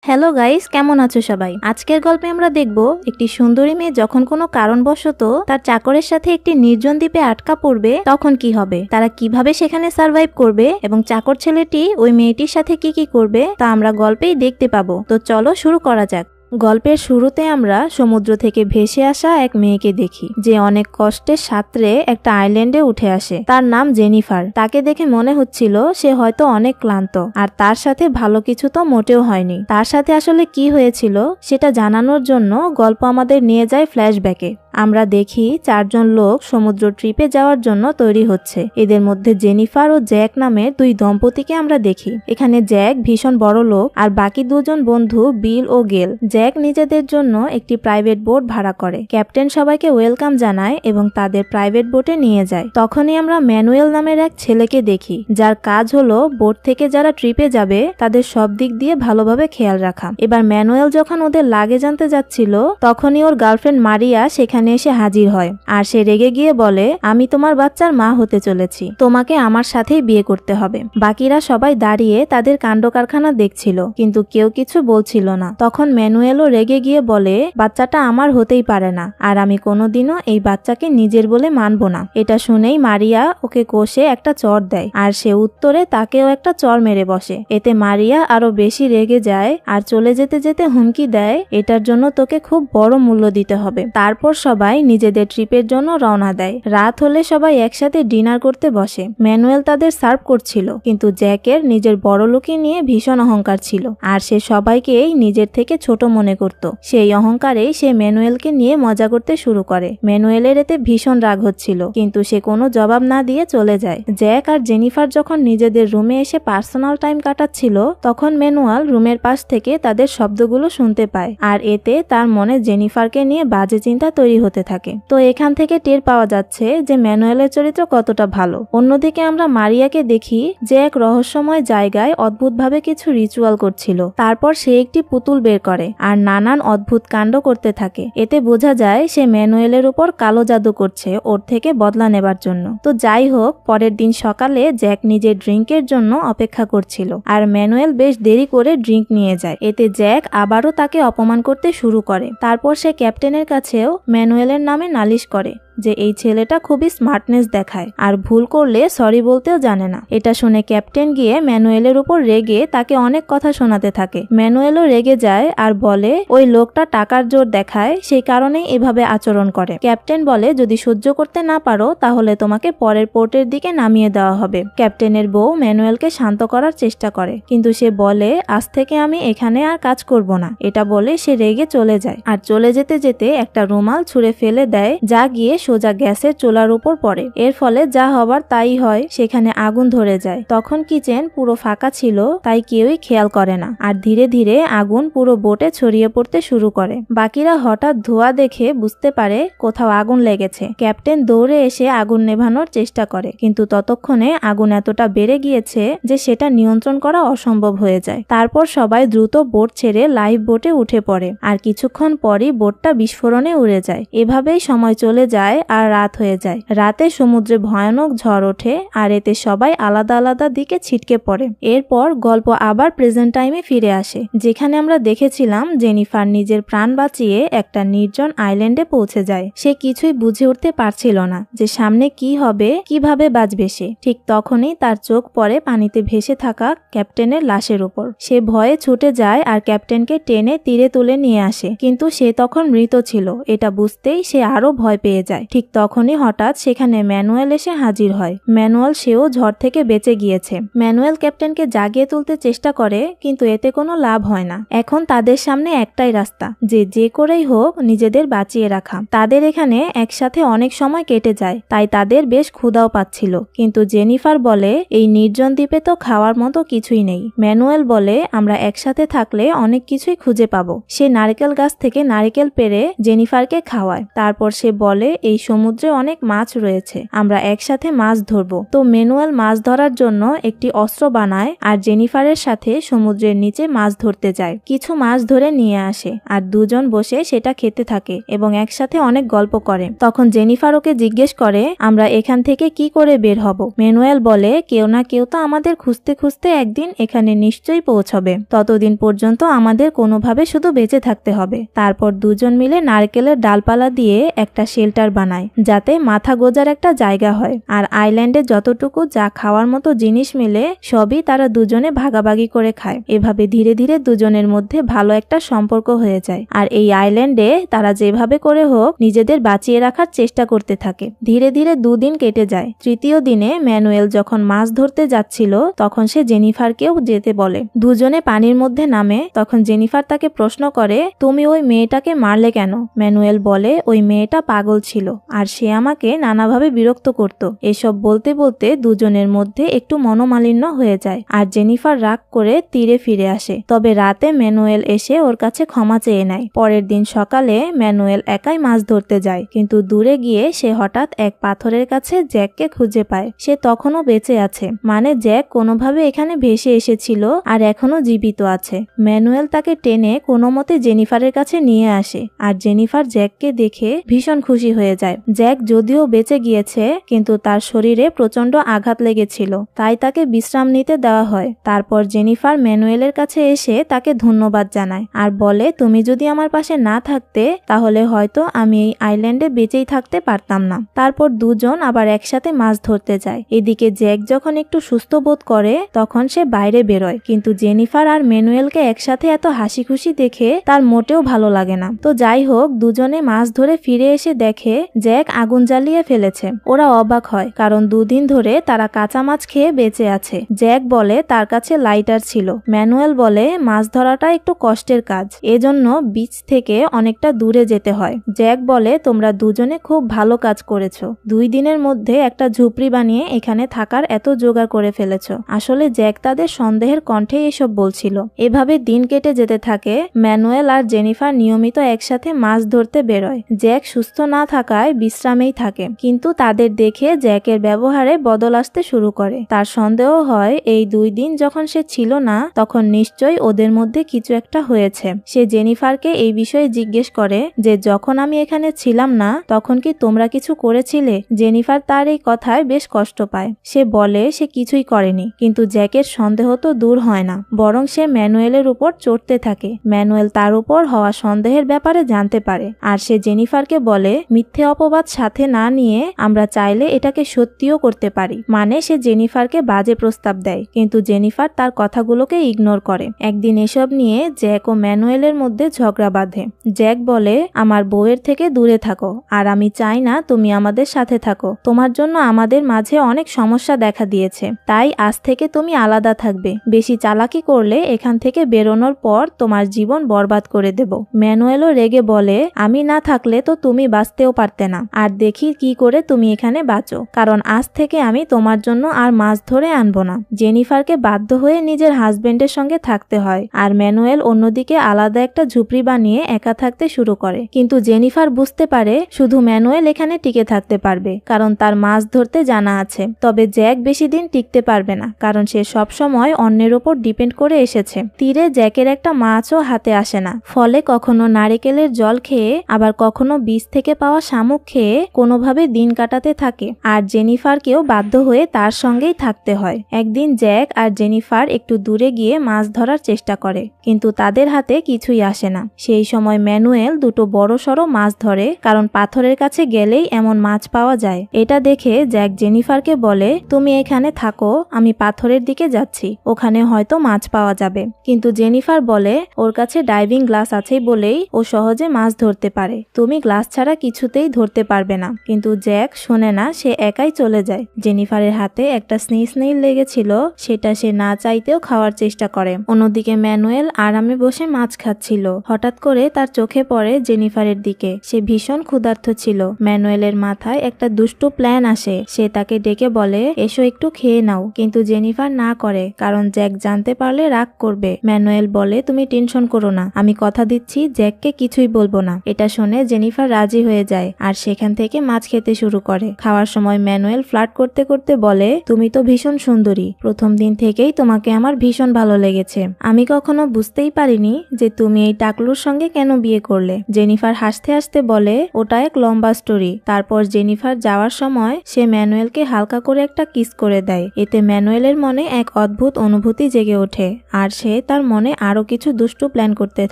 Hello guys, কেমন আছো সবাই? আজকের গল্পে আমরা দেখব একটি সুন্দরী মেয়ে যখন কোনো কারণবশত তার চাকরের সাথে একটি নির্জন দ্বীপে আটকা পড়বে তখন কি হবে, তারা কিভাবে সেখানে সার্ভাইভ করবে এবং চাকর ছেলেটি ওই মেয়েটির সাথে কি করবে তা আমরা গল্পেই দেখতে পাবো। তো চলো শুরু করা যাক। গল্পের শুরুতে আমরা সমুদ্র থেকে ভেসে আসা এক মেয়েকে দেখি, যে অনেক কষ্টের সাঁতরে একটা আইল্যান্ডে উঠে আসে। তার নাম জেনিফার। তাকে দেখে মনে হচ্ছিল সে হয়তো অনেক ক্লান্ত, আর তার সাথে ভালো কিছু তো মোটেও হয়নি। তার সাথে আসলে কি হয়েছিল সেটা জানানোর জন্য গল্প আমাদের নিয়ে যায় ফ্ল্যাশব্যাকে। আমরা দেখি চারজন লোক সমুদ্র ট্রিপে যাওয়ার জন্য তৈরি হচ্ছে। এদের মধ্যে জেনিফার ও জ্যাক নামের দুই দম্পতিকে আমরা দেখি। এখানে জ্যাক ভীষণ বড় লোক, আর বাকি দুজন বন্ধু বিল ও গেল। জ্যাক নিজেদের জন্য একটি প্রাইভেট বোট ভাড়া করে। ক্যাপ্টেন সবাইকে ওয়েলকাম জানায় এবং তাদের প্রাইভেট বোটে নিয়ে যায়। তখনই আমরা ম্যানুয়েল নামের এক ছেলেকে দেখি, যার কাজ হলো বোট থেকে যারা ট্রিপে যাবে তাদের সব দিক দিয়ে ভালোভাবে খেয়াল রাখা। এবার ম্যানুয়েল যখন ওদের লাগেজ আনতে যাচ্ছিল তখনই ওর গার্লফ্রেন্ড মারিয়া সেখানে এসে হাজির হয়, আর সে রেগে গিয়ে বলে, আমি তোমার বাচ্চার মা হতে চলেছি, তোমাকে আমার সাথেই বিয়ে করতে হবে। বাকিরা সবাই দাঁড়িয়ে তাদের কাণ্ড কারখানা দেখছিল, কিন্তু কেউ কিছু বলছিল না। তখন ম্যানুয়েলও রেগে গিয়ে বলে, বাচ্চাটা আমার হতেই পারে না, আর আমি কোনোদিনও এই বাচ্চাকে নিজের বলে মানব না। এটা শুনেই মারিয়া ওকে কষে একটা চড় দেয়, আর সে উত্তরে তাকেও একটা চড় মেরে বসে। এতে মারিয়া আরো বেশি রেগে যায় আর চলে যেতে যেতে হুমকি দেয়, এটার জন্য তোকে খুব বড় মূল্য দিতে হবে। তারপর সবাই নিজেদের ট্রিপের জন্য রওনা দেয়। রাত হলে সবাই একসাথে ডিনার করতে বসে। ম্যানুয়েল তাদের সার্ভ করছিল, কিন্তু জ্যাকের নিজের বড়লোকি নিয়ে ভীষণ অহংকার ছিল, আর সে সবাইকেই নিজের থেকে ছোট মনে করত। সেই অহংকারেই সে ম্যানুয়েলকে নিয়ে মজা করতে শুরু করে। ম্যানুয়েলের এতে ভীষণ রাগ হচ্ছিল, কিন্তু সে কোনো জবাব না দিয়ে চলে যায়। জ্যাক আর জেনিফার যখন নিজেদের রুমে এসে পার্সোনাল টাইম কাটাচ্ছিল তখন ম্যানুয়েল রুমের পাশ থেকে তাদের শব্দগুলো শুনতে পায়, আর এতে তার মনে জেনিফারকে নিয়ে বাজে চিন্তা তৈরি হতে থাকে। তো এখান থেকে টের পাওয়া যাচ্ছে যে ম্যানুয়েলের চরিত্র কতটা ভালো। অন্যদিকে আমরা মারিয়াকে দেখি যে এক রহস্যময় জায়গায় অদ্ভুতভাবে কিছু রিচুয়াল করছিল। তারপর সে একটি পুতুল বের করে আর নানান অদ্ভুত কাণ্ড করতে থাকে। এতে বোঝা যায় সে ম্যানুয়েলের উপর কালো জাদু করছে ওর থেকে বদলা নেবার জন্য। তো যাই হোক, পরের দিন সকালে জ্যাক নিজের ড্রিঙ্কের জন্য অপেক্ষা করছিল, আর ম্যানুয়েল বেশ দেরি করে ড্রিঙ্ক নিয়ে যায়। এতে জ্যাক আবারও তাকে অপমান করতে শুরু করে। তারপর সে ক্যাপ্টেনের কাছেও ম্যানুয়েলের নামে নালিশ করে যে এই ছেলেটা খুবই স্মার্টনেস দেখায়, আর ভুল করলে সরি বলতেও জানে না। এটা শুনে ক্যাপ্টেন গিয়ে ম্যানুয়েলের উপর রেগে তাকে অনেক কথা শোনাতে থাকে। ম্যানুয়েলও রেগে যায় আর বলে ওই লোকটা টাকার জোর দেখায়, সেই কারণেই এভাবে আচরণ করে। ক্যাপ্টেন বলে, যদি সহ্য করতে না পারো তাহলে তোমাকে পরের পোর্টের দিকে নামিয়ে দেওয়া হবে। ক্যাপ্টেনের বউ ম্যানুয়েলকে শান্ত করার চেষ্টা করে, কিন্তু সে বলে, আজ থেকে আমি এখানে আর কাজ করব না। এটা বলে সে রেগে চলে যায়, আর চলে যেতে যেতে একটা রুমাল ছুঁড়ে ফেলে দেয়, যা গিয়ে সোজা গ্যাসের চুলার উপর পড়ে। এর ফলে যা হবার তাই হয়, সেখানে আগুন ধরে যায়। তখন কিচেন পুরো ফাঁকা ছিল, তাই কেউই খেয়াল করে না, আর ধীরে ধীরে আগুন পুরো বোটে ছড়িয়ে পড়তে শুরু করে। বাকিরা হঠাৎ ধোঁয়া দেখে বুঝতে পারে কোথাও আগুন লেগেছে। ক্যাপ্টেন দৌড়ে এসে আগুন নেভানোর চেষ্টা করে, কিন্তু ততক্ষণে আগুন এতটা বেড়ে গিয়েছে যে সেটা নিয়ন্ত্রণ করা অসম্ভব হয়ে যায়। তারপর সবাই দ্রুত বোট ছেড়ে লাইফ বোটে উঠে পড়ে, আর কিছুক্ষণ পরই বোটটা বিস্ফোরণে উড়ে যায়। এভাবেই সময় চলে যায় আর রাত হয়ে যায়। রাতে সমুদ্রে ভয়ানক ঝড় ওঠে, আর এতে সবাই আলাদা আলাদা দিকে ছিটকে পড়ে। এরপর গল্প আবার প্রেজেন্ট টাইমে ফিরে আসে, যেখানে আমরা দেখেছিলাম জেনিফার নিজের প্রাণ বাঁচিয়ে একটা নির্জন আইল্যান্ডে পৌঁছে যায়। সে কিছুই বুঝে উঠতে পারছিল না যে সামনে কি হবে, কিভাবে বাঁচবে সে। ঠিক তখনই তার চোখ পড়ে পানিতে ভেসে থাকা ক্যাপ্টেনের লাশের উপর। সে ভয়ে ছুটে যায় আর ক্যাপ্টেনকে টেনে তীরে তুলে নিয়ে আসে, কিন্তু সে তখন মৃত ছিল। এটা বুঝতেই সে আরো ভয় পেয়ে যায়। ঠিক তখনই হঠাৎ সেখানে ম্যানুয়েল এসে হাজির হয়। ম্যানুয়েল সেও ঝড় থেকে বেঁচে গিয়েছে। ম্যানুয়েল ক্যাপ্টেনকে জাগিয়ে তুলতে চেষ্টা করে, কিন্তু এতে কোনো লাভ হয় না। এখন তাদের সামনে একটাই রাস্তা, যে করেই হোক নিজেদের বাঁচিয়ে রাখা। তাদের এখানে একসাথে অনেক সময় কেটে যায়, তাই তাদের বেশ ক্ষুধাও পাচ্ছিল। কিন্তু জেনিফার বলে, এই নির্জন দ্বীপে তো খাওয়ার মতো কিছুই নেই। ম্যানুয়েল বলে, আমরা একসাথে থাকলে অনেক কিছুই খুঁজে পাবো। সে নারকেল গাছ থেকে নারকেল পেড়ে জেনিফারকে খাওয়ায়। তারপর সে বলে, এই সমুদ্রে অনেক মাছ রয়েছে, আমরা একসাথে মাছ ধরবো। তো ম্যানুয়েল মাছ ধরার জন্য একটি অস্ত্র বানায় আর জেনিফারের সাথে সমুদ্রের নিচে মাছ ধরতে যায়। কিছু মাছ ধরে নিয়ে আসে আর দুজন বসে সেটা খেতে থাকে এবং একসাথে অনেক গল্প করে। তখন জেনিফার ওকে জিজ্ঞেস করে, আমরা এখান থেকে কি করে বের হব? ম্যানুয়েল বলে, কেউ না কেউ তো আমাদের খুঁজতে খুঁজতে একদিন এখানে নিশ্চয়ই পৌঁছবে। ততদিন পর্যন্ত আমাদের কোনোভাবে শুধু বেঁচে থাকতে হবে। তারপর দুজন মিলে নারকেলের ডালপালা দিয়ে একটা শেল্টার বানায়, যাতে মাথা গোজার একটা জায়গা হয়। আর আইল্যান্ডে যতটুকু যা খাওয়ার মতো জিনিস মিলে সবই তারা দুজনে ভাগাভাগি করে খায়। এভাবে ধীরে ধীরে দুজনের মধ্যে ভালো একটা সম্পর্ক হয়ে যায়। আর এই আইল্যান্ডে তারা যেভাবে করে হোক নিজেদের বাঁচিয়ে রাখার চেষ্টা করতে থাকে। ধীরে ধীরে 2 দিন কেটে যায়। তৃতীয় দিনে ম্যানুয়েল যখন মাছ ধরতে যাচ্ছিল তখন সে জেনিফারকেও যেতে বলে। দুজনে পানির মধ্যে নামে। তখন জেনিফার তাকে প্রশ্ন করে, তুমি ওই মেয়েটাকে মারলে কেন? ম্যানুয়েল বলে, ওই মেয়েটা পাগল ছিল আর সে আমাকে নানাভাবে বিরক্ত করত। এসব বলতে বলতে দুজনের মধ্যে একটু মনোমালিন্য হয়ে যায় আর জেনিফার রাগ করে তীরে ফিরে আসে। তবে রাতে ম্যানুয়েল এসে ওর কাছে ক্ষমা চেয়ে নেয়। পরের দিন সকালে ম্যানুয়েল একাই মাছ ধরতে যায়, কিন্তু দূরে গিয়ে সে হঠাৎ এক পাথরের কাছে জ্যাককে খুঁজে পায়। সে তখনও বেঁচে আছে, মানে জ্যাক কোনোভাবে এখানে ভেসে এসেছিল আর এখনো জীবিত আছে। ম্যানুয়েল তাকে টেনে কোনো মতে জেনিফারের কাছে নিয়ে আসে আর জেনিফার জ্যাককে দেখে ভীষণ খুশি হয়ে যায়। জ্যাক যদিও বেঁচে গিয়েছে, কিন্তু তার শরীরে প্রচন্ড আঘাত লেগেছিল, তাই তাকে বিশ্রাম নিতে দেওয়া হয়। তারপর জেনিফার ম্যানুয়েলের কাছে এসে তাকে ধন্যবাদ জানায় আর বলে, তুমি যদি আমার পাশে না থাকতে তাহলে হয়তো আমি এই আইল্যান্ডে বেঁচেই থাকতে পারতাম না। তারপর দুজন আবার একসাথে মাছ ধরতে যায়। এদিকে জ্যাক যখন একটু সুস্থ বোধ করে তখন সে বাইরে বেরোয়, কিন্তু জেনিফার আর ম্যানুয়েলকে একসাথে এত হাসি খুশি দেখে তার মোটেও ভালো লাগে না। তো যাই হোক, দুজনে মাছ ধরে ফিরে এসে দেখে জ্যাক আগুন জ্বালিয়ে ফেলেছে। ওরা অবাক হয়, কারণ 2 দিন ধরে তারা কাঁচা মাছ খেয়ে বেঁচে আছে। জ্যাক বলে তার কাছে লাইটার ছিল। ম্যানুয়েল বলে মাছ ধরাটা একটু কষ্টের কাজ, এজন্য বিচ থেকে অনেকটা দূরে যেতে হয়। জ্যাক বলে, তোমরা দুজনে খুব ভালো কাজ করেছো। 2 দিনের মধ্যে একটা ঝুপড়ি বানিয়ে এখানে থাকার এত জোগাড় করে ফেলেছো। আসলে জ্যাক তাদের সন্দেহের কণ্ঠে এসব বলছিল। এভাবে দিন কেটে যেতে থাকে। ম্যানুয়েল আর জেনিফার নিয়মিত একসাথে মাছ ধরতে বেরোয়। জ্যাক সুস্থ না থাকায় বিশ্রামেই থাকে, কিন্তু তাদের দেখে জ্যাকের ব্যবহারে বদল আসতে শুরু করে। তার সন্দেহ হয় এই 2 দিন যখন সে ছিল না তখন নিশ্চয়ই ওদের মধ্যে কিছু একটা হয়েছে। সে জেনিফারকে এই বিষয়ে জিজ্ঞেস করে যে, যখন আমি এখানে ছিলাম না তখন কি তোমরা কিছু করেছিলে? জেনিফার তার এই কথায় বেশ কষ্ট পায়। সে বলে সে কিছুই করেনি, কিন্তু জ্যাকের সন্দেহ তো দূর হয় না, বরং সে ম্যানুয়েলের উপর চড়তে থাকে। ম্যানুয়েল তার উপর হওয়া সন্দেহের ব্যাপারে জানতে পারে আর সে জেনিফারকে বলে, মিথ্যে অপবাদ সাথে না নিয়ে আমরা চাইলে এটাকে সত্যিও করতে পারি। মানে সে জেনিফারকে বাজে প্রস্তাব দেয়, কিন্তু জেনিফার তার কথাগুলোকে ইগনোর করে। একদিন এসব নিয়ে জ্যাক ও ম্যানুয়েলের মধ্যে ঝগড়া বাঁধে। জ্যাক বলে, আমার বউয়ের থেকে দূরে থাকো আর আমি চাই না তুমি আমাদের সাথে থাকো। তোমার জন্য আমাদের মাঝে অনেক সমস্যা দেখা দিয়েছে, তাই আজ থেকে তুমি আলাদা থাকবে। বেশি চালাকি করলে এখান থেকে বেরোনোর পর তোমার জীবন বরবাদ করে দেব। ম্যানুয়েলও রেগে বলে, আমি না থাকলে তো তুমি বাঁচতেও পারতে না, আর দেখি কি করে তুমি এখানে বাঁচো, কারণ আজ থেকে আমি তোমার জন্য আর মাছ ধরে আনবো না। জেনিফারকে বাধ্য হয়ে নিজের হাজবেন্ডের সঙ্গে থাকতে হয় আর ম্যানুয়েল অন্যদিকে আলাদা একটা ঝুপড়ি বানিয়ে একা থাকতে শুরু করে। কিন্তু জেনিফার বুঝতে পারে শুধু ম্যানুয়েল এখানে টিকে থাকতে পারবে, কারণ তার মাছ ধরতে জানা আছে। তবে জ্যাক বেশি দিন টিকতে পারবে না, কারণ সে সবসময় অন্যের ওপর ডিপেন্ড করে এসেছে। তীরে জ্যাকের একটা মাছও হাতে আসে না, ফলে কখনো নারিকেলের জল খেয়ে আবার কখনো বীজ থেকে পাওয়া শামুক খেয়ে কোনোভাবে দিন কাটাতে থাকে। আর জেনিফারকেও বাধ্য হয়ে তার সঙ্গেই থাকতে হয়। একদিন জ্যাক আর জেনিফার একটু দূরে গিয়ে মাছ ধরার চেষ্টা করে, কিন্তু তাদের হাতে কিছুই আসে না। সেই সময় ম্যানুয়েল দুটো বড়সড় মাছ ধরে, কারণ পাথরের কাছে গেলেই এমন মাছ পাওয়া যায়। এটা দেখে জ্যাক জেনিফারকে বলে, তুমি এখানে থাকো, আমি পাথরের দিকে যাচ্ছি, ওখানে হয়তো মাছ পাওয়া যাবে। কিন্তু জেনিফার বলে ওর কাছে ডাইভিং গ্লাস আছে বলেই ও সহজে মাছ ধরতে পারে, তুমি গ্লাস ছাড়া কিছুতেই ধরতে পারবে না। কিন্তু জ্যাক শোনে না, সে একাই চলে যায়। জেনিফারের হাতে একটা স্নেইল লেগেছিল, সেটা সে না চাইতেও খাওয়ার চেষ্টা করে। অন্যদিকে ম্যানুয়েল আরামে বসে মাছ খাচ্ছিল। হঠাৎ করে তার চোখে পড়ে জেনিফারের দিকে। সে ভীষণ ক্ষুধার্ত ছিল। ম্যানুয়েলের মাথায় একটা দুষ্টু প্ল্যান আসে। সে তাকে ডেকে বলে, এসো একটু খেয়ে নাও, কিন্তু জেনিফার না করে, কারণ জ্যাক জানতে পারলে রাগ করবে। ম্যানুয়েল বলে, তুমি টেনশন করো না, আমি কথা দিচ্ছি জ্যাককে কিছুই বলবো না। এটা শুনে জেনিফার রাজি হয়ে যায় আর সেখান থেকে মাছ খেতে শুরু করে। খাওয়ার সময় ম্যানুয়েল ফ্লার্ট করতে করতে বলে, তুমি তো ভীষণ সুন্দরী, প্রথম দিন থেকেই তোমাকে আমার ভীষণ ভালো লেগেছে। আমি কখনো বুঝতেই পারিনি যে তুমি এই টাকলুর সঙ্গে কেন বিয়ে করলে। জেনিফার হাসতে হাসতে বলে, ওটা এক লম্বা স্টোরি। তারপর জেনিফার যাওয়ার সময় সে ম্যানুয়েলকে হালকা করে একটা কিস করে দেয়। এতে ম্যানুয়েলের মনে এক অদ্ভুত অনুভূতি জেগে ওঠে আর সে তার মনে আরো কিছু দুষ্টু প্ল্যান করতে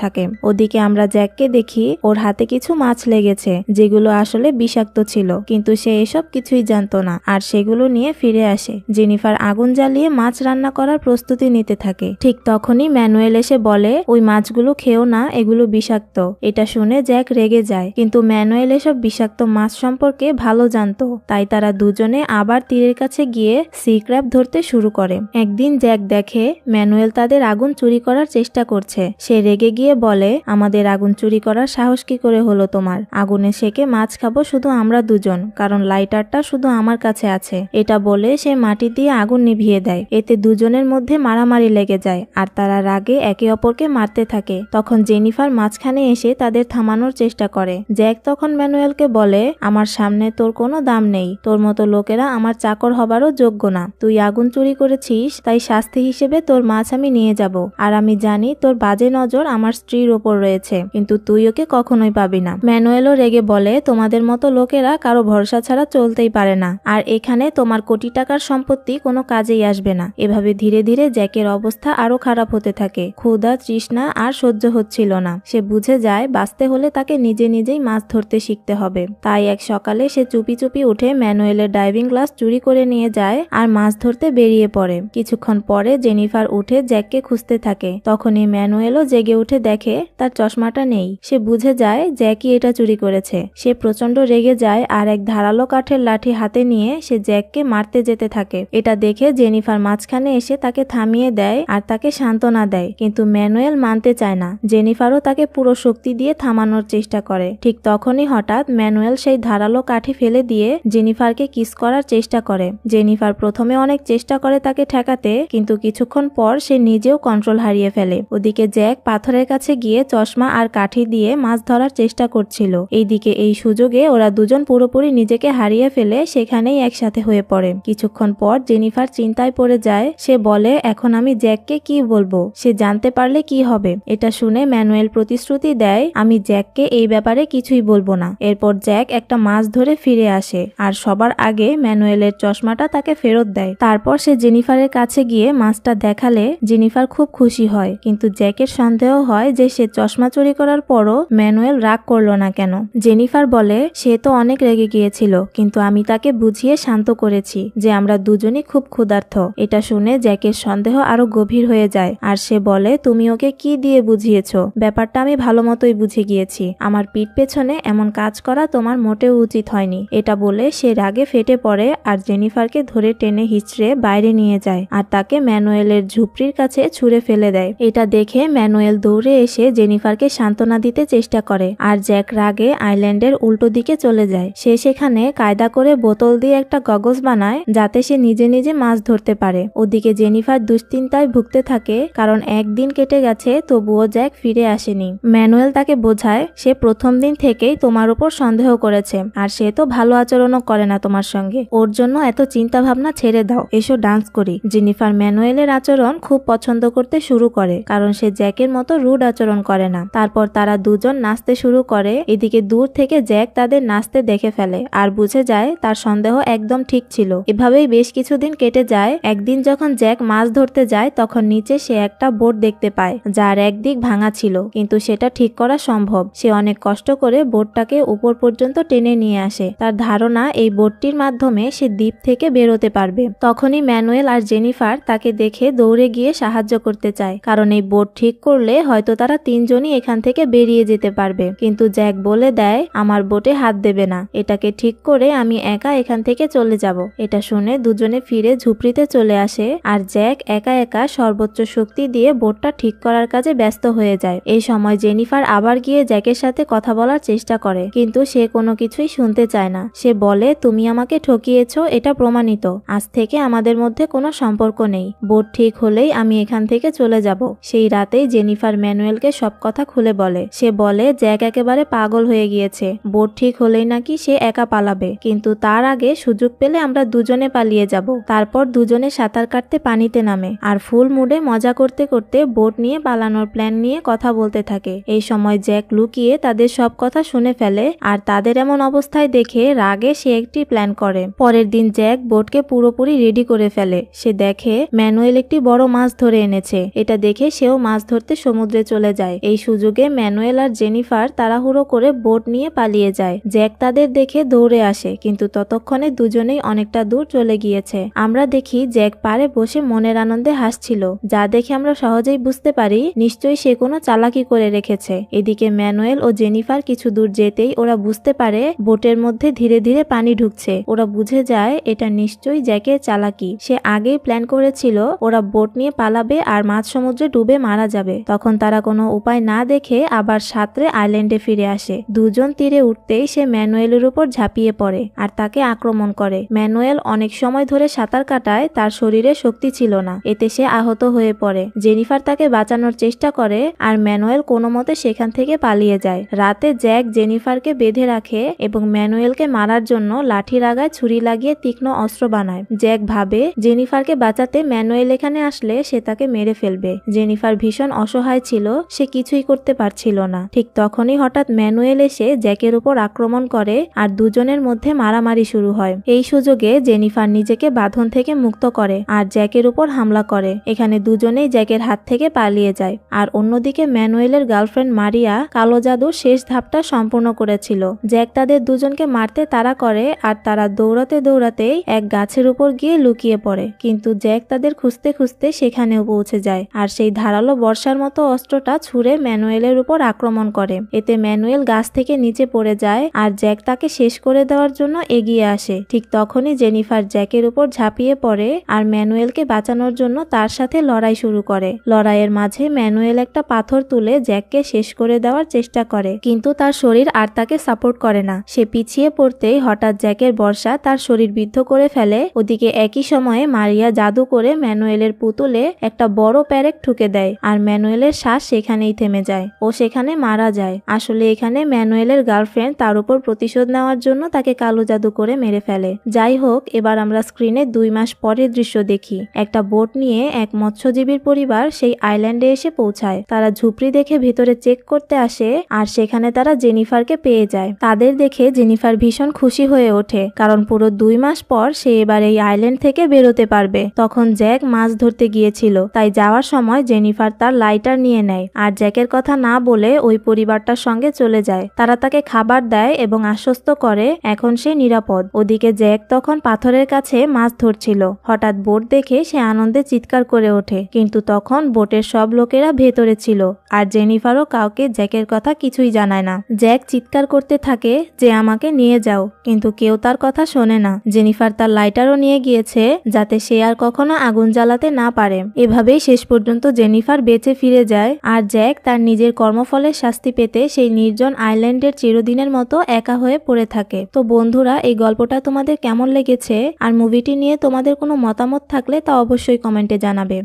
থাকে। ওদিকে আমরা জ্যাককে দেখি, ওর হাতে কিছু মাছ লেগেছে যেগুলো আসলে বিষাক্ত ছিল, কিন্তু সে এসব কিছুই জানতো না আর সেগুলো নিয়ে ফিরে আসে। জেনিফার আগুন জ্বালিয়ে মাছ রান্না করার প্রস্তুতি নিতে থাকে। ঠিক তখনই ম্যানুয়েল এসে বলে, ওই মাছগুলো খেও না, এগুলো বিষাক্ত। এটা শুনে জ্যাক রেগে যায়, কিন্তু ম্যানুয়েল এসব বিষাক্ত মাছ সম্পর্কে ভালো জানতো, তাই তারা দুজনে আবার তীরের কাছে গিয়ে সি ক্র্যাব ধরতে শুরু করে। একদিন জ্যাক দেখে ম্যানুয়েল তাদের আগুন চুরি করার চেষ্টা করছে। সে রেগে গিয়ে বলে, আমাদের আগুন চুরি করার সাহস কি করে হলো তোমার? আগুনে সেকে মাছ খাবো শুধু আমরা দুজন, কারণ লাইটারটা শুধু আমার কাছে আছে। এটা বলে সে মাটি দিয়ে আগুন নিভিয়ে দেয়। এতে দুজনের মধ্যে মারামারি লেগে যায় আর তারা রাগে একে অপরকে মারতে থাকে। তখন জেনিফার মাঝখানে এসে তাদের থামানোর চেষ্টা করে। জ্যাক তখন ম্যানুয়েলকে বলে, আমার সামনে তোর কোনো দাম নেই, তোর মতো লোকেরা আমার চাকর হবারও যোগ্য না। তুই আগুন চুরি করেছিস, তাই শাস্তি হিসেবে তোর মাছ আমি নিয়ে যাব। আর আমি জানি তোর বাজে নজর আমার স্ত্রীর ওপর রয়েছে, কিন্তু তুই ওকে কখনোই পাবি না। ম্যানুয়েলও রেগে বলে, তোমাদের মতো লোকেরা কারো ভরসা ছাড়া চলতেই পারে না, আর এখানে তোমার কোটি টাকার সম্পত্তি কোনো কাজেই আসবে না। এভাবে ধীরে ধীরে জ্যাকের অবস্থা আরো খারাপ হতে থাকে। ক্ষুধা তৃষ্ণা আর সহ্য হচ্ছিল না। সে বুঝে যায় বাঁচতে হলে তাকে নিজে নিজেই মাছ ধরতে শিখতে হবে। তাই এক সকালে সে চুপি চুপি উঠে ম্যানুয়েলের ডাইভিং গ্লাস চুরি করে নিয়ে যায় আর মাছ ধরতে বেরিয়ে পড়ে। কিছুক্ষণ পরে জেনিফার উঠে জ্যাককে খুঁজতে থাকে। তখনই ম্যানুয়েলও জেগে উঠে দেখে তার চশমাটা নেই। সে বুঝে যায় জ্যাকই এটা চুরি করেছে। সে প্রচন্ড রেগে যায় আর এক ধারালো কাঠের লাঠি হাতে নিয়ে সে জ্যাককে মারতে যেতে থাকে। এটা দেখে জেনিফার মাঝখানে এসে তাকে থামিয়ে দেয় আর তাকে সান্ত্বনা দেয়, কিন্তু ম্যানুয়েল মানতে চায় না। জেনিফারও তাকে পুরো শক্তি দিয়ে থামানোর চেষ্টা করে। ঠিক তখনই হঠাৎ ম্যানুয়েল সেই ধারালো কাঠি ফেলে দিয়ে জেনিফারকে কিস করার চেষ্টা করে। জেনিফার প্রথমে অনেক চেষ্টা করে তাকে ঠেকাতে, কিন্তু কিছুক্ষণ পর সে নিজেও কন্ট্রোল হারিয়ে ফেলে। ওদিকে জ্যাক পাথরের কাছে গিয়ে চশমা আর কাঠি দিয়ে মাছ ধরার চেষ্টা করছিল। এইদিকে এই সুযোগে ওরা দুজন পুরোপুরি নিজেকে হারিয়ে ফেলে সেখানেই একসাথে হয়ে পড়ে। কিছুক্ষণ পর জেনিফার চিন্তায় পড়ে যায়। সে বলে, এখন আমি জ্যাককে কি বলবো? সে জানতে পারলে কি হবে? এটা শুনে ম্যানুয়েল প্রতিশ্রুতি দেয়, আমি জ্যাককে এই ব্যাপারে কিছুই বলবো না। এরপর জ্যাক একটা মাছ ধরে ফিরে আসে আর সবার আগে ম্যানুয়েলের চশমাটা তাকে ফেরত দেয়। তারপর সে জেনিফারের কাছে গিয়ে মাছটা দেখালে জেনিফার খুব খুশি হয়, কিন্তু জ্যাকের সন্দেহ হয় যে সে চশমা চুরি করার পরও ম্যানুয়েল রাগ করলো না কেন। জেনিফার বলে, সে তো অনেক রেগে গিয়েছিল, কিন্তু আমি তাকে বুঝিয়ে শান্ত করেছি যে আমরা দুজনই খুব ক্ষুধার্ত। এটা শুনে জ্যাকের সন্দেহ আরো গভীর হয়ে যায় আর সে বলে, তুমি ওকে কি দিয়ে বুঝিয়েছো? ব্যাপারটা আমি ভালো মতোই বুঝে গিয়েছি। আমার পিঠ পেছনে এমন কাজ করা তোমার মোটেও উচিত হয়নি। এটা বলে সে রাগে ফেটে পড়ে আর জেনিফারকে ধরে টেনে হিচড়ে বাইরে নিয়ে যায় আর তাকে ম্যানুয়েলের ঝুপড়ির কাছে ছুঁড়ে ফেলে দেয়। এটা দেখে ম্যানুয়েল দৌড়ে এসে জেনিফারকে সান্ত্বনা দিতে চেষ্টা করে আর জ্যাক রাগে আইল্যান্ডের উল্টো দিকে চলে যায়। সে সেখানে কায়দা করে বোতল দিয়ে একটা গগজ বানায় যাতে সে নিজে নিজে মাছ ধরতে পারে। ওদিকে জেনিফার দুশ্চিন্তায় ভুগতে থাকে, কারণ একদিন কেটে গেছে তবুও জ্যাক ফিরে আসেনি। ম্যানুয়েল তাকে বোঝায়, সে প্রথম দিন থেকেই তোমার উপর সন্দেহ করেছে আর সে তো ভালো আচরণও করে না তোমার সঙ্গে। ওর জন্য এত চিন্তা ভাবনা ছেড়ে দাও, এসো ডান্স করি। জেনিফার ম্যানুয়েলের আচরণ খুব পছন্দ করতে শুরু করে, কারণ সে জ্যাকের মতো রুড আচরণ করে না। তারপর তারা দুজন নাচতে শুরু করে। এদিকে দূর থেকে জ্যাক তাদের নাচতে দেখে ফেলে আর বুঝে যায় তার সন্দেহ একদম ঠিক ছিল। এভাবেই বেশ কিছুদিন কেটে যায়। একদিন যখন জ্যাক মাছ ধরতে যায় তখন নিচে সে একটা বোট দেখতে পায় যার একদিক ভাঙা ছিল, কিন্তু সেটা ঠিক করা সম্ভব। সে অনেক কষ্ট করে বোটটাকে উপর পর্যন্ত টেনে নিয়ে আসে। তার ধারণা এই বোটটির মাধ্যমে সে দ্বীপ থেকে বেরোতে পারবে। তখনই ম্যানুয়েল আর জেনিফার তাকে দেখে দৌড়ে গিয়ে সাহায্য করতে চায়, কারণ এই বোট ঠিক করলে হয়তো তারা তিনজনই এখান থেকে বেরিয়ে যেতে পারবে। কিন্তু জ্যাক বলে দেয়, আমার বোটে হাত দেবে না, এটাকে ঠিক করে আমি একা এখান থেকে চলে যাব। এটা শুনে দুজনে ফিরে ঝুপড়িতে চলে আসে আর জ্যাক একা একা সর্বোচ্চ শক্তি দিয়ে বোটটা ঠিক করার কাজে ব্যস্ত হয়ে যায়। এই সময় জেনিফার আবার গিয়ে জ্যাকের সাথে কথা বলার চেষ্টা করে, কিন্তু সে কোনো কিছুই শুনতে চায় না। সে বলে, তুমি আমাকে ঠকিয়েছো, এটা প্রমাণিত। আজ থেকে আমাদের মধ্যে কোনো সম্পর্ক নেই। বোট ঠিক হলেই আমি এখান থেকে চলে যাব। সেই রাতেই জেনিফার ম্যানুয়েলকে সব কথা খুলে বলে। সে বলে, জ্যাক একেবারে পাগল হয়ে গিয়েছে। বোট ঠিক হলেই নাকি সে একা পালাবে, কিন্তু তার আগে সুযোগ পেলে আমরা দুজনে পালিয়ে যাব। তারপর দুজনে সাঁতার কাটতে পানিতে নামে আর ফুল মুডে মজা করতে করতে বোট নিয়ে পালানোর প্ল্যান নিয়ে কথা বলতে থাকে। এই সময় জ্যাক লুকিয়ে তাদের সব কথা শুনে ফেলে আর তাদের এমন অবস্থায় দেখে রাগে সে একটি প্ল্যান করে। পরের দিন জ্যাক বোটকে পুরোপুরি রেডি করে ফেলে। সে দেখে ম্যানুয়েল একটি বড় মাছ ধরে এনেছে। এটা দেখে সেও মাছ ধরতে সমুদ্রে চলে যায়। এই সুযোগে ম্যানুয়েল আর জেনিফার তাড়াহুড়ো করে বোট নিয়ে পালিয়ে যায়। জ্যাক তাদের দেখে দৌড়ে আসে, কিন্তু ততক্ষণে দুজনেই অনেকটা দূর চলে গিয়েছে। আমরা দেখি জ্যাক পাড়ে বসে মনের আনন্দে হাসছিল, যা দেখে আমরা সহজেই বুঝতে পারি নিশ্চয়ই সে কোনো চালাকি করে রেখেছে। এদিকে ম্যানুয়েল ও জেনিফার কিছু দূর যেতেই ওরা বুঝতে পারে বোটের মধ্যে ধীরে ধীরে পানি ঢুকছে। ওরা বুঝে যায় এটা নিশ্চয়ই জ্যাকের চালাকি। সে আগেই প্ল্যান করেছিল ওরা বোট নিয়ে পালাবে আর মাঝ সমুদ্রে ডুবে মারা যাবে। তখন তারা কোনো উপায় না দেখে আবার সাঁতরে আইল্যান্ডে ফিরে আসে। দুজন তীরে উঠতেই সে ম্যানুয়েলের উপর ঝাঁপিয়ে পড়ে আর তাকে আক্রমণ করে। ম্যানুয়েল অনেক সময় ধরে সাঁতার কাটায়, তার শরীরে শক্তি ছিল না, এতে সে আহত হয়ে পড়ে। জেনিফার তাকে বাঁচানোর চেষ্টা করে আর ম্যানুয়েল কোনো মতে সেখান থেকে পালিয়ে যায়। রাতে জ্যাক জেনিফারকে বেঁধে রাখে এবং ম্যানুয়েলকে মারার জন্য লাঠির আগায় ছুরি লাগিয়ে তীক্ষ্ণ অস্ত্র বানায়। জ্যাক ভাবে জেনিফারকে বাঁচাতে ম্যানুয়েল এখানে আসলে সে তাকে মেরে ফেলবে। জেনিফার ভীষণ অসহায় ছিল, সে কিছুই করতে পারছিল না। ঠিক তখনই হঠাৎ ম্যানুয়েল এসে জ্যাকের উপর আক্রমণ করে আর দুজনের মধ্যে মারামারি শুরু হয়। এই সুযোগে জেনিফার নিজেকে বাঁধন থেকে মুক্ত করে আর জ্যাকের উপর হামলা করে। এখানে দুজনেই জ্যাকের হাত থেকে পালিয়ে যায়। আর অন্যদিকে ম্যানুয়েলের গার্লফ্রেন্ড মারিয়া কালো জাদুর শেষ ধাপটা সম্পূর্ণ করেছিল। জ্যাক তাদের দুজনকে মারতে তাড়া করে আর তারা দৌড়াতে দৌড়াতেই এক গাছের উপর গিয়ে লুকিয়ে পড়ে। কিন্তু জ্যাক তাদের খুঁজতে খুঁজতে সেখানেও পৌঁছে যায় আর সেই ধারালো বর্ষার মতো অস্ত্রটা ছুঁড়ে ম্যানুয়েলের উপর আক্রমণ করে। এতে ম্যানুয়েল গাছ থেকে নিচে পড়ে যায় আর জ্যাক তাকে শেষ করে দেওয়ার জন্য এগিয়ে আসে। ঠিক তখনই জেনিফার জ্যাকের উপর ঝাঁপিয়ে পড়ে আর ম্যানুয়েলকে বাঁচানোর জন্য তার সাথে লড়াই শুরু করে। লড়াইয়ের মাঝে ম্যানুয়েল একটা পাথর তুলে জ্যাককে শেষ করে দেওয়ার চেষ্টা করে, কিন্তু তার শরীর আর তাকে সাপোর্ট করে না। সে পিছিয়ে পড়তেই হঠাৎ জ্যাকের বর্ষা তার শরীর বিদ্ধ করে ফেলে। ওদিকে একই সময়ে মারিয়া জাদু করে ম্যানুয়েলের পুতুলে একটা বড় প্যারেক ঠুকে দেয় আর ম্যানুয়েলের শ্বাস সেখানেই থেমে যায়। ও সেখানে মারা যায়। আসলে এখানে ম্যানুয়েলের গার্লফ্রেন্ড তার উপর প্রতিশোধ নেওয়ার জন্য তাকে কালো জাদু করে মেরে ফেলে। যাই হোক, এবার আমরা স্ক্রিনে 2 মাস পরের দৃশ্য দেখি। একটা বোট নিয়ে এক মৎস্যজীবীর পরিবার সেই আইল্যান্ডে এসে পৌঁছায়। তারা ঝুপড়ি দেখে ভেতরে চেক করতে আসে আর সেখানে তারা জেনিফারকে পেয়ে যায়। তাদের দেখে জেনিফার ভীষণ খুশি হয়ে ওঠে, কারণ পুরো 2 মাস পর সে এবার এই আইল্যান্ড থেকে বেরোতে পারবে। তখন জ্যাক মাছ ধরতে গিয়েছিল, তাই যাওয়ার সময় জেনিফার তার লাইটার নিয়ে নেয় আর জ্যাকের কথা না বলে ওই পরিবারটার সঙ্গে চলে যায়। তারা তাকে খাবার দেয় এবং আশ্বস্ত করে এখন সে নিরাপদ। ওদিকে জ্যাক তখন পাথরের কাছে মাছ ধরছিল। হঠাৎ বোট দেখে সে আনন্দে চিৎকার করে ওঠে, কিন্তু তখন বোটের সব লোকেরা ভেতরে ছিল আর জেনিফারও কাউকে জ্যাকের কথা কিছুই জানায় না। জ্যাক চিৎকার করতে থাকে যে আমাকে নিয়ে যাও, কিন্তু কেউ তার কথা শোনে না। জেনিফার তার লাইটারও নিয়ে গিয়েছে যাতে সে আর কখনো আগুন জ্বালাতে না পারে। এভাবেই শেষ পর্যন্ত জেনিফার বেঁচে ফিরে যায় আর জ্যাক তার নিজের কর্মফলের শাস্তি পেতে সেই নির্জন আইল্যান্ডের চিরদিনের মতো একা হয়ে পড়ে থাকে। তো বন্ধুরা, এই গল্পটা তোমাদের কেমন লেগেছে আর মুভিটি নিয়ে তোমাদের কোনো মতামত থাকলে তা অবশ্যই কমেন্টে জানাবে।